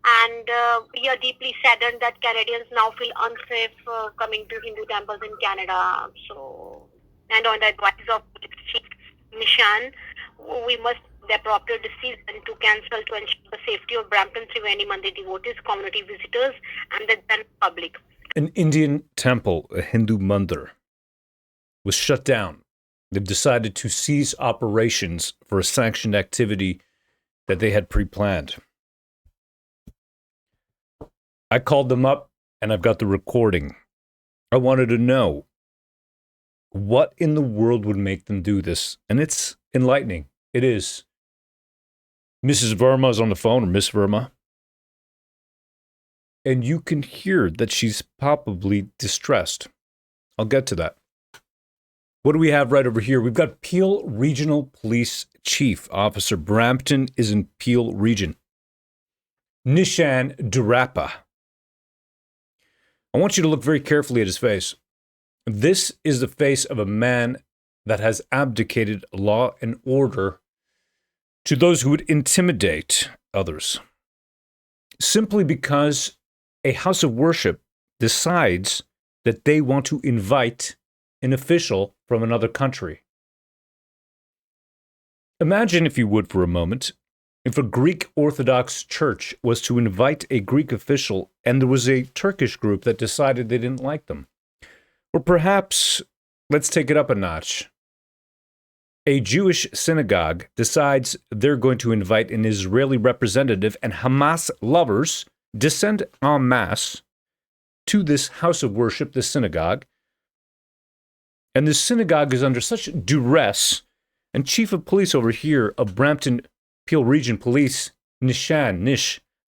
And we are deeply saddened that Canadians now feel unsafe coming to Hindu temples in Canada. So, and on the advice of Chief Nishan, we must the appropriate decision to cancel to ensure the safety of Brampton Triveni Mandir devotees, community visitors, and the general public. An Indian temple, a Hindu mandir, was shut down. They've decided to cease operations for a sanctioned activity that they had pre-planned. I called them up and I've got the recording. I wanted to know what in the world would make them do this. And it's enlightening. It is. Mrs. Verma is on the phone, or Miss Verma. And you can hear that she's palpably distressed. I'll get to that. What do we have right over here? We've got Peel Regional Police Chief Officer. Brampton is in Peel Region. Nishan Duraiappah. I want you to look very carefully at his face. This is the face of a man that has abdicated law and order to those who would intimidate others, simply because a house of worship decides that they want to invite an official from another country. Imagine, if you would, for a moment, if a Greek Orthodox church was to invite a Greek official and there was a Turkish group that decided they didn't like them. Or perhaps, let's take it up a notch. A Jewish synagogue decides they're going to invite an Israeli representative, and Hamas lovers descend en masse to this house of worship, this synagogue. And this synagogue is under such duress, and Chief of Police over here of Brampton Peel Region Police, Nish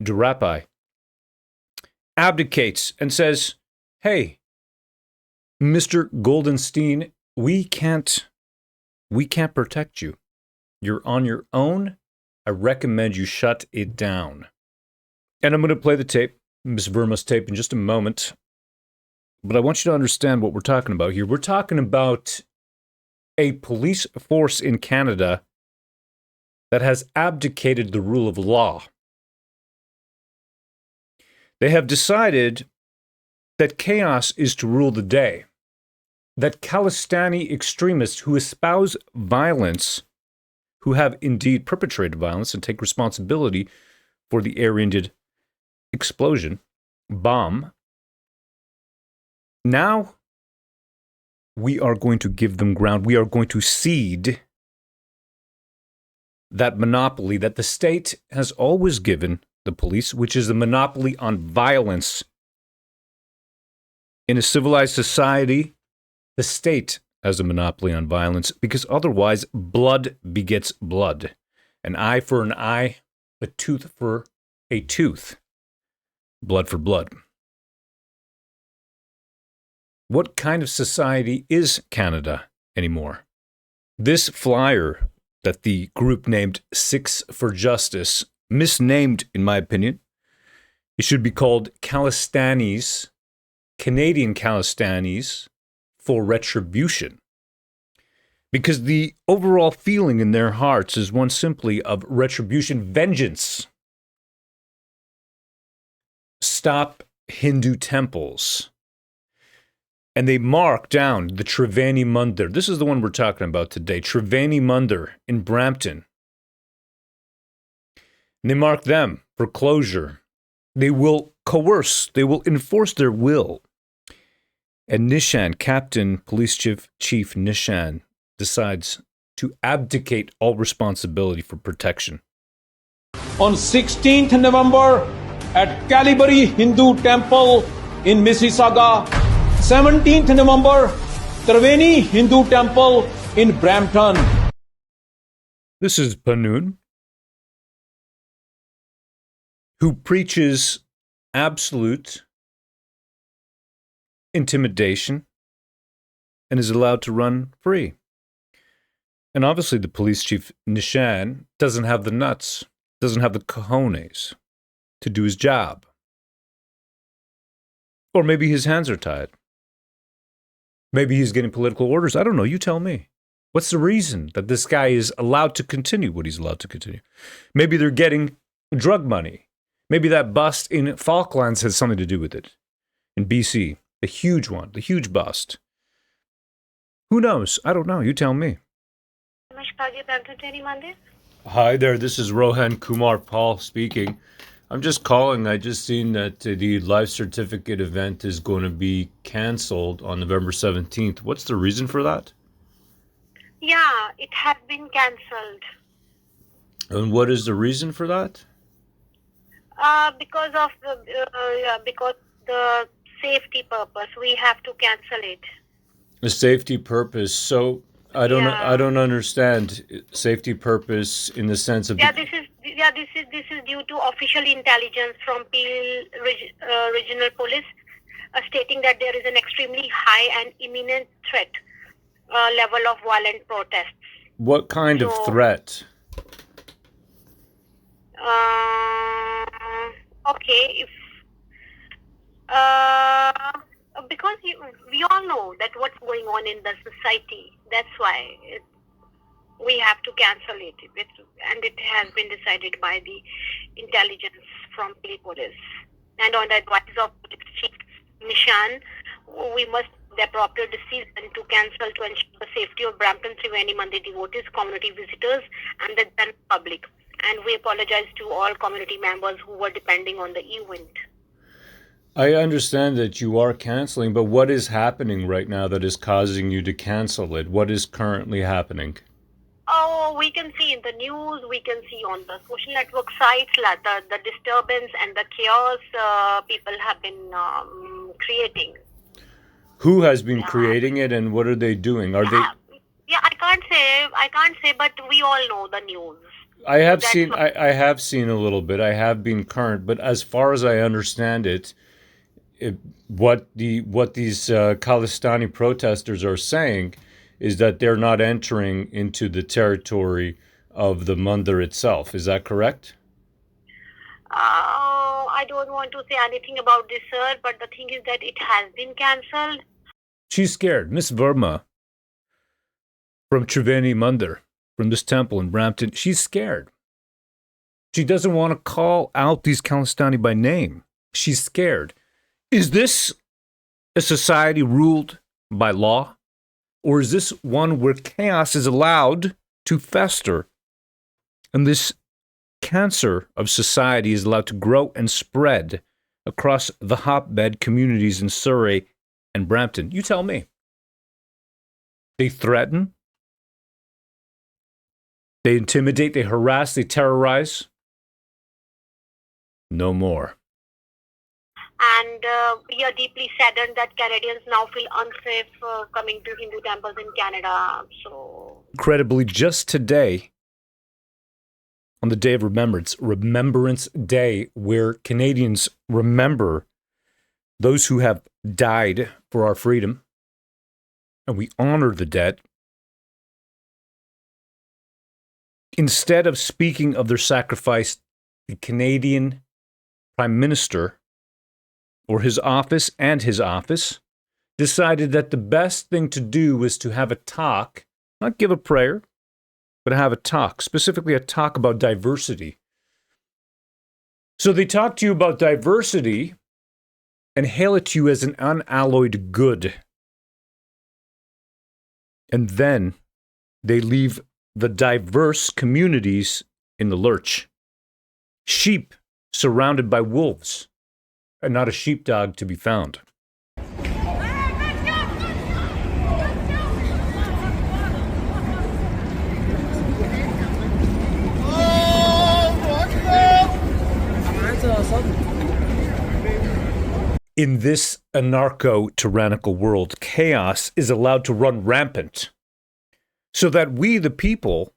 Duraiappah, abdicates and says, hey, Mr. Goldenstein, we can't protect you. You're on your own. I recommend you shut it down. And I'm going to play the tape, Ms. Verma's tape, in just a moment. But I want you to understand what we're talking about here. We're talking about a police force in Canada that has abdicated the rule of law. They have decided that chaos is to rule the day, that Khalistani extremists who espouse violence, who have indeed perpetrated violence and take responsibility for the air-ended explosion, bomb, now we are going to give them ground. We are going to cede that monopoly that the state has always given the police, which is the monopoly on violence. In a civilized society, the state has a monopoly on violence because otherwise blood begets blood. An eye for an eye, a tooth for a tooth. Blood for blood. What kind of society is Canada anymore? This flyer that the group named Six for Justice, misnamed in my opinion, it should be called Khalistanis, Canadian Khalistanis for Retribution. Because the overall feeling in their hearts is one simply of retribution, vengeance. Stop Hindu temples. And they mark down the Triveni Mandir. This is the one we're talking about today. Triveni Mandir in Brampton. And they mark them for closure. They will coerce. They will enforce their will. And Nishan, Captain Police Chief Nishan, decides to abdicate all responsibility for protection. On 16th November at Calvary Hindu Temple in Mississauga, 17th November, Triveni Hindu Temple in Brampton. This is Panoon, who preaches absolute intimidation and is allowed to run free. And obviously the police chief, Nishan, doesn't have the nuts, doesn't have the cojones to do his job. Or maybe his hands are tied. Maybe he's getting political orders. I don't know. You tell me. What's the reason that this guy is allowed to continue what he's allowed to continue? Maybe they're getting drug money. Maybe that bust in Falklands has something to do with it. In BC, the huge one, the huge bust. Who knows? I don't know. You tell me. Brampton Triveni Mandir. Hi there. This is Rohan Kumar Paul speaking. I'm just calling. I just seen that the life certificate event is going to be canceled on November 17th. What's the reason for that? Yeah, it has been cancelled. And what is the reason for that? Because the safety purpose, we have to cancel it. A safety purpose. So I don't understand safety purpose in the sense of this is due to official intelligence from Peel Regional Police stating that there is an extremely high and imminent threat level of violent protests. What kind of threat? Okay, because we all know that what's going on in the society. That's why we have to cancel it. And it has been decided by the intelligence from the police. And on the advice of Chief Nishan, we must the appropriate decision to cancel to ensure the safety of Brampton Triveni Mandir devotees, community visitors, and the general public. And we apologize to all community members who were depending on the event. I understand that you are canceling, but what is happening right now that is causing you to cancel it? What is currently happening? Oh, we can see in the news, we can see on the social network sites, like the disturbance and the chaos people have been creating. Who has been creating it, and what are they doing? Are they? Yeah, I can't say, but we all know the news. I have seen a little bit. I have been current, but as far as I understand it, what these Khalistani protesters are saying is that they're not entering into the territory of the Mandir itself. Is that correct? I don't want to say anything about this, sir, but the thing is that it has been cancelled. She's scared. Miss Verma from Triveni Mandir, from this temple in Brampton, she's scared. She doesn't want to call out these Khalistani by name. She's scared. Is this a society ruled by law? Or is this one where chaos is allowed to fester? And this cancer of society is allowed to grow and spread across the hotbed communities in Surrey and Brampton? You tell me. They threaten. They intimidate, they harass, they terrorize. No more. And we are deeply saddened that Canadians now feel unsafe coming to Hindu temples in Canada. So, incredibly, just today, on the Day of Remembrance Day, where Canadians remember those who have died for our freedom, and we honor the dead, instead of speaking of their sacrifice, the Canadian Prime Minister or his office decided that the best thing to do was to have a talk, not give a prayer, but have a talk, specifically a talk about diversity. So they talk to you about diversity and hail it to you as an unalloyed good. And then they leave the diverse communities in the lurch. Sheep surrounded by wolves, and not a sheepdog to be found. In this anarcho-tyrannical world, chaos is allowed to run rampant so that we, the people,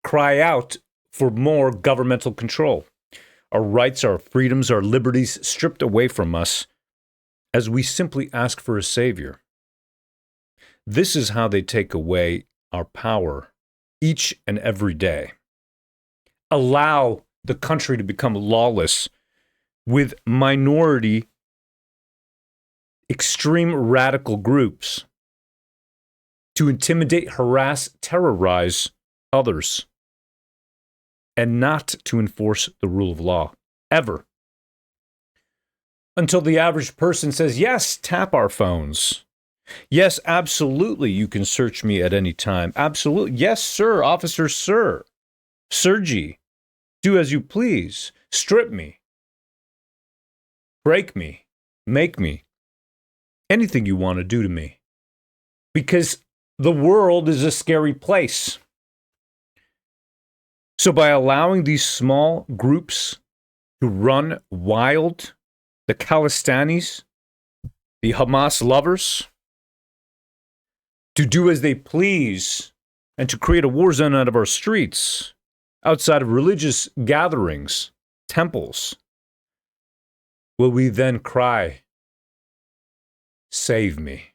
cry out for more governmental control. Our rights, our freedoms, our liberties stripped away from us as we simply ask for a savior. This is how they take away our power each and every day. Allow the country to become lawless with minority, extreme radical groups to intimidate, harass, terrorize others, and not to enforce the rule of law, ever. until the average person says, yes, tap our phones. Yes, absolutely, you can search me at any time. Absolutely. Yes, sir, officer, sir. Surgy, do as you please. Strip me. Break me. Make me. Anything you want to do to me. Because the world is a scary place. So by allowing these small groups to run wild, the Khalistanis, the Hamas lovers, to do as they please and to create a war zone out of our streets, outside of religious gatherings, temples, will we then cry, save me?